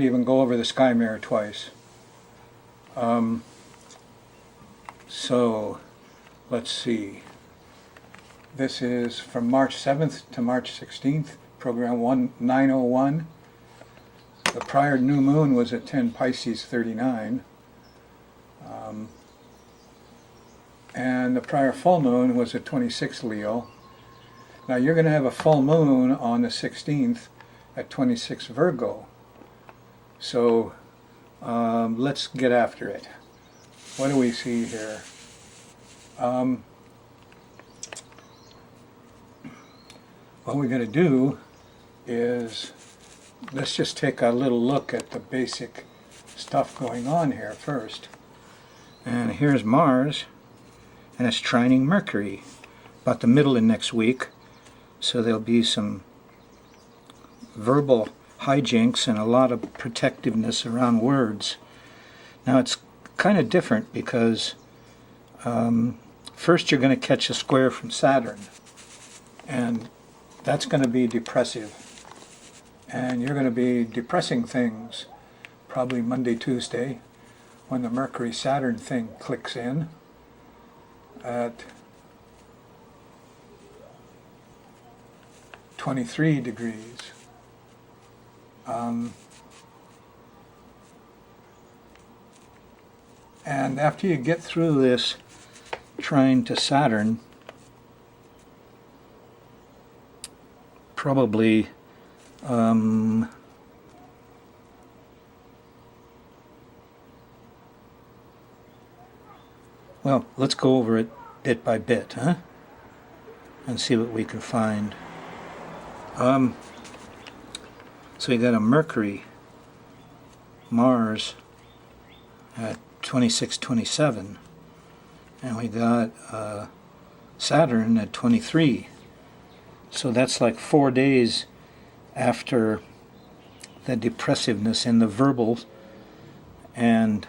Even go over the sky mirror twice. So let's see. This is from March 7th to March 16th, program 901. The prior new moon was at 10 Pisces 39. And the prior full moon was at 26 Leo. Now you're going to have a full moon on the 16th at 26 Virgo. So let's get after it. What do we see here? What we're going to do is, let's just take a little look at the basic stuff going on here first. And here's Mars, and it's trining Mercury about the middle of next week. So there'll be some verbal hijinks and a lot of protectiveness around words. Now it's kind of different because first you're going to catch a square from Saturn, and that's going to be depressive. And you're going to be depressing things probably Monday, Tuesday, when the Mercury-Saturn thing clicks in at 23 degrees. And after you get through this trine to Saturn, probably well, let's go over it bit by bit, huh? And see what we can find. So you got a Mercury, Mars at 26-27, and we got Saturn at 23. So that's like 4 days after the depressiveness in the verbals, and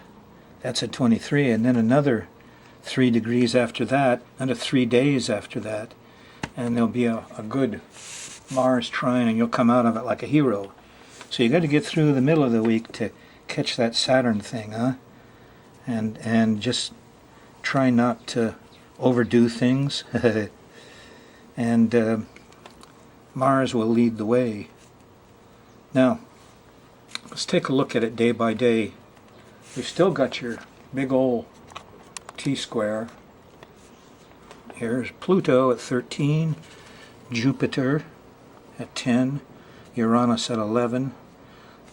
that's at 23, and then another 3 degrees after that, another 3 days after that, and there'll be a good Mars trine, and you'll come out of it like a hero. So you got to get through the middle of the week to catch that Saturn thing, huh? And just try not to overdo things. And Mars will lead the way. Now, let's take a look at it day by day. We've still got your big old T-square. Here's Pluto at 13, Jupiter at 10, Uranus at 11,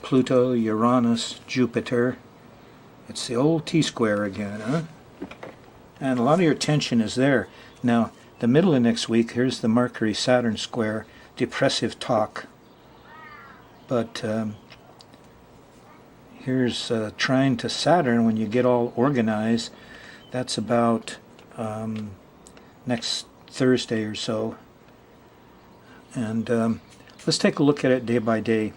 Pluto, Uranus, Jupiter. It's the old T-square again, huh? And a lot of your attention is there. Now, the middle of next week, here's the Mercury-Saturn square, depressive talk. But here's trine to Saturn when you get all organized. That's about next Thursday or so. And let's take a look at it day by day.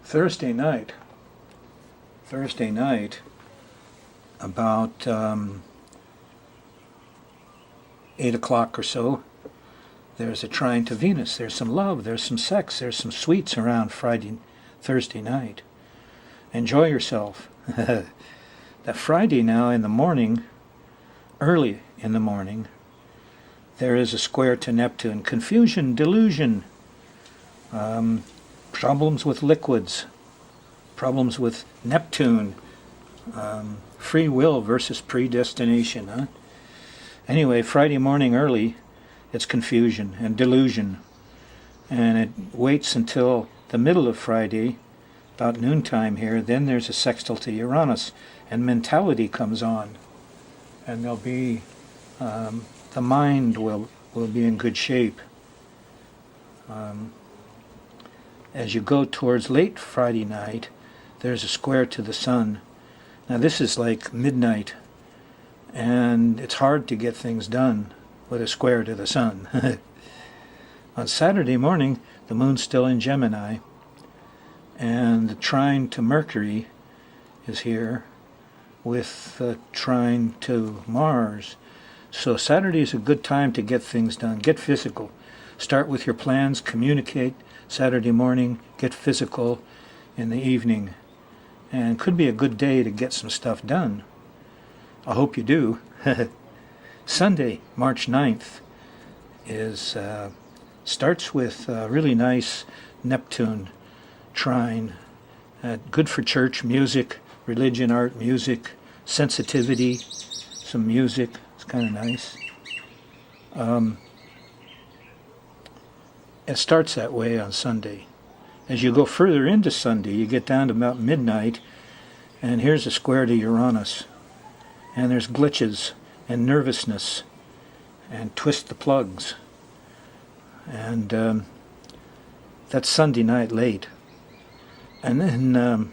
Thursday night, about 8 o'clock or so, there's a trine to Venus. There's some love, there's some sex, there's some sweets around Thursday night. Enjoy yourself. That Friday now in the morning, early in the morning, there is a square to Neptune. Confusion, delusion, problems with liquids, problems with Neptune, free will versus predestination, huh? Anyway, Friday morning early, it's confusion and delusion, and it waits until the middle of Friday, about noontime here. Then there's a sextile to Uranus, and mentality comes on, and there'll be the mind will be in good shape. As you go towards late Friday night, there's a square to the Sun. Now this is like midnight, and it's hard to get things done with a square to the Sun. On Saturday morning, the Moon's still in Gemini, and the trine to Mercury is here with the trine to Mars. So Saturday is a good time to get things done. Get physical. Start with your plans, communicate Saturday morning, get physical in the evening. And it could be a good day to get some stuff done. I hope you do. Sunday, March 9th, starts with a really nice Neptune trine. Good for church, music, religion, art, music, sensitivity, some music. It's kind of nice. It starts that way on Sunday. As you go further into Sunday, you get down to about midnight, and here's a square to Uranus. And there's glitches and nervousness and twist the plugs. And that's Sunday night late. And then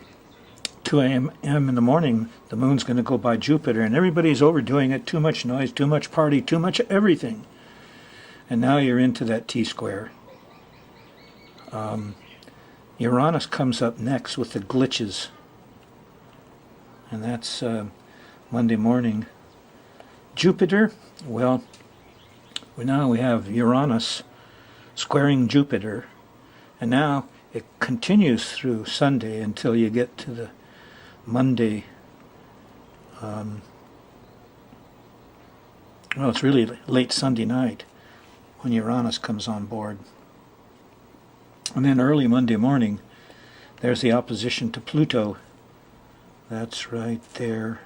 2 a.m. in the morning, the moon's going to go by Jupiter, and everybody's overdoing it. Too much noise, too much party, too much everything. And now you're into that T-square. Uranus comes up next with the glitches. And that's Monday morning. Jupiter, well, now we have Uranus squaring Jupiter. And now it continues through Sunday until you get to the Monday. Well, it's really late Sunday night when Uranus comes on board. And then early Monday morning, there's the opposition to Pluto. That's right there.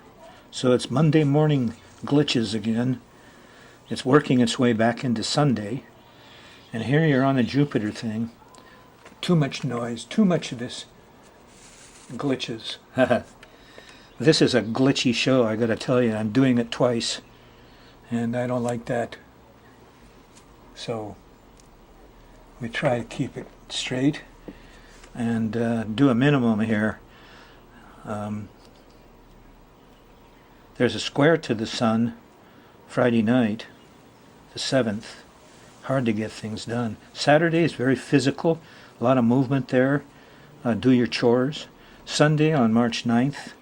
So it's Monday morning glitches again. It's working its way back into Sunday. And here you're on the Jupiter thing. Too much noise, too much of this glitches. This is a glitchy show, I gotta tell you. I'm doing it twice, and I don't like that. So we try to keep it straight and do a minimum here. There's a square to the sun Friday night, the 7th. Hard to get things done. Saturday is very physical, a lot of movement there. Do your chores. Sunday on March 9th,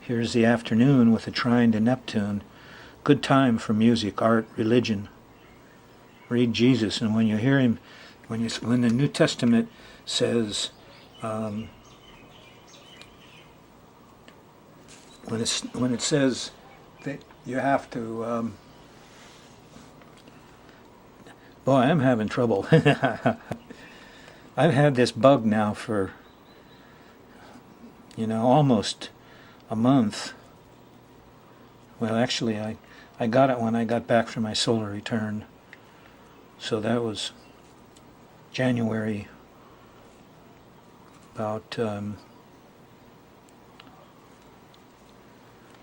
here's the afternoon with a trine to Neptune. Good time for music, art, religion. Read Jesus, and when you hear him, when the New Testament says, when it says that you have to, boy, I'm having trouble. I've had this bug now for, almost a month. Well, actually, I got it when I got back from my solar return. So that was January, about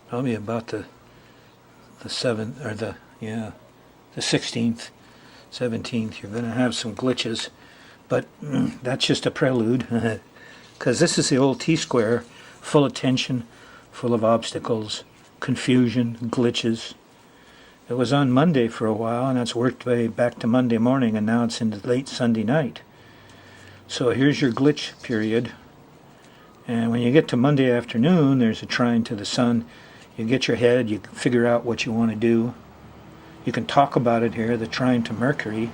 probably about the 7th or the 16th, 17th. You're going to have some glitches, but that's just a prelude, because this is the old T-square, full of tension, full of obstacles, confusion, glitches. It was on Monday for a while, and it's worked way back to Monday morning, and now it's into late Sunday night. So here's your glitch period. And when you get to Monday afternoon, there's a trine to the sun. You get your head, you figure out what you want to do. You can talk about it here, the trine to Mercury,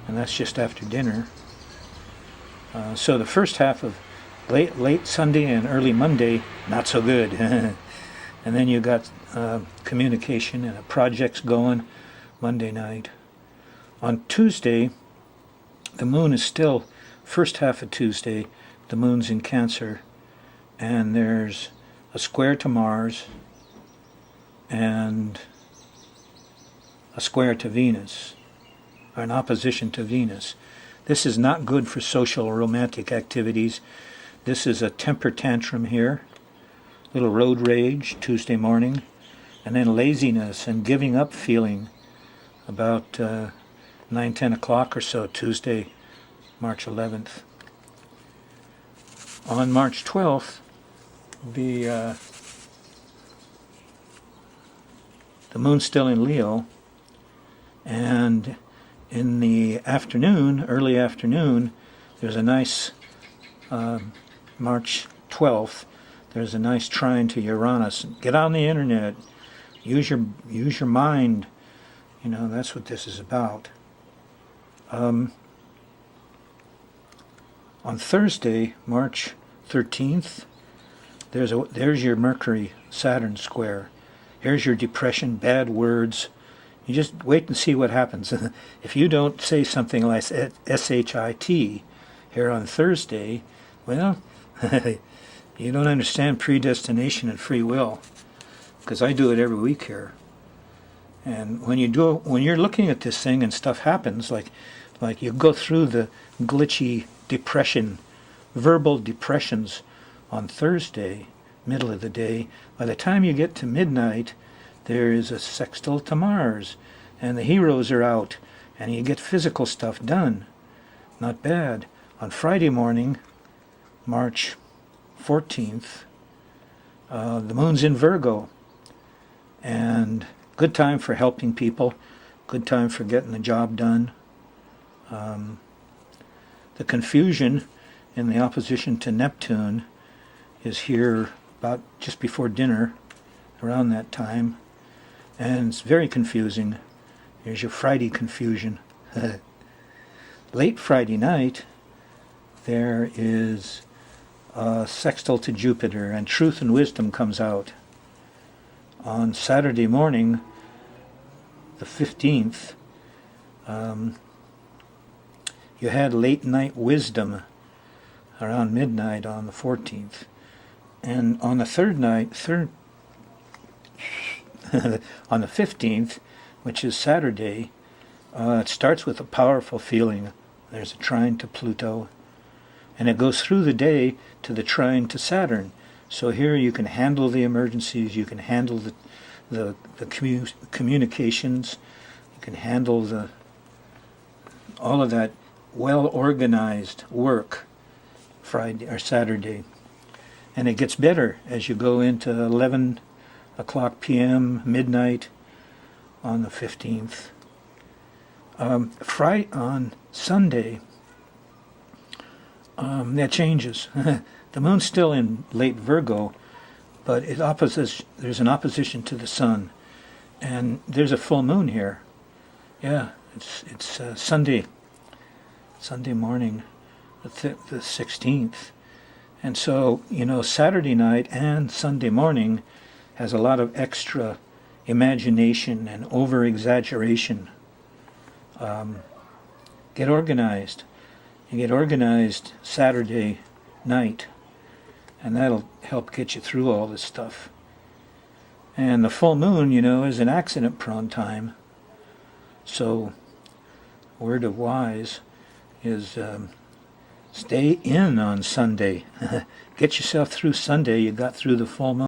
and that's just after dinner. So the first half of late Sunday and early Monday, not so good. And then you got communication and projects going Monday night. On Tuesday, the moon is still, first half of Tuesday, the moon's in Cancer, and there's a square to Mars and a square to Venus, or an opposition to Venus. This is not good for social or romantic activities. This is a temper tantrum here. Little road rage Tuesday morning, and then laziness and giving up feeling about 9-10 o'clock or so Tuesday, March 11th. On March 12th, the moon's still in Leo, and in the afternoon, early afternoon, there's a nice March 12th. There's a nice trine to Uranus. Get on the internet. Use your mind. That's what this is about. On Thursday, March 13th, there's your Mercury-Saturn square. Here's your depression, bad words. You just wait and see what happens. If you don't say something like S-H-I-T here on Thursday, well, you don't understand predestination and free will, because I do it every week here. And when you're looking at this thing and stuff happens, like you go through the glitchy depression, verbal depressions on Thursday, middle of the day, by the time you get to midnight, there is a sextile to Mars, and the heroes are out, and you get physical stuff done. Not bad. On Friday morning, March 14th, the moon's in Virgo, and good time for helping people, good time for getting the job done. The confusion in the opposition to Neptune is here about just before dinner, around that time, and it's very confusing. Here's your Friday confusion. Late Friday night, there is a sextile to Jupiter, and truth and wisdom comes out. On Saturday morning, the 15th, you had late night wisdom around midnight on the 14th. And on the on the 15th, which is Saturday, it starts with a powerful feeling. There's a trine to Pluto, and it goes through the day to the trine to Saturn. So here you can handle the emergencies, you can handle the communications, you can handle all of that well-organized work Friday or Saturday. And it gets better as you go into 11 o'clock p.m., midnight on the 15th. On Sunday, that changes. The moon's still in late Virgo, but there's an opposition to the sun. And there's a full moon here. Yeah, it's Sunday morning, the 16th. And so, Saturday night and Sunday morning has a lot of extra imagination and over-exaggeration. Get organized. You get organized Saturday night, and that'll help get you through all this stuff. And the full moon, is an accident-prone time. So, word of wise is stay in on Sunday. Get yourself through Sunday. You got through the full moon.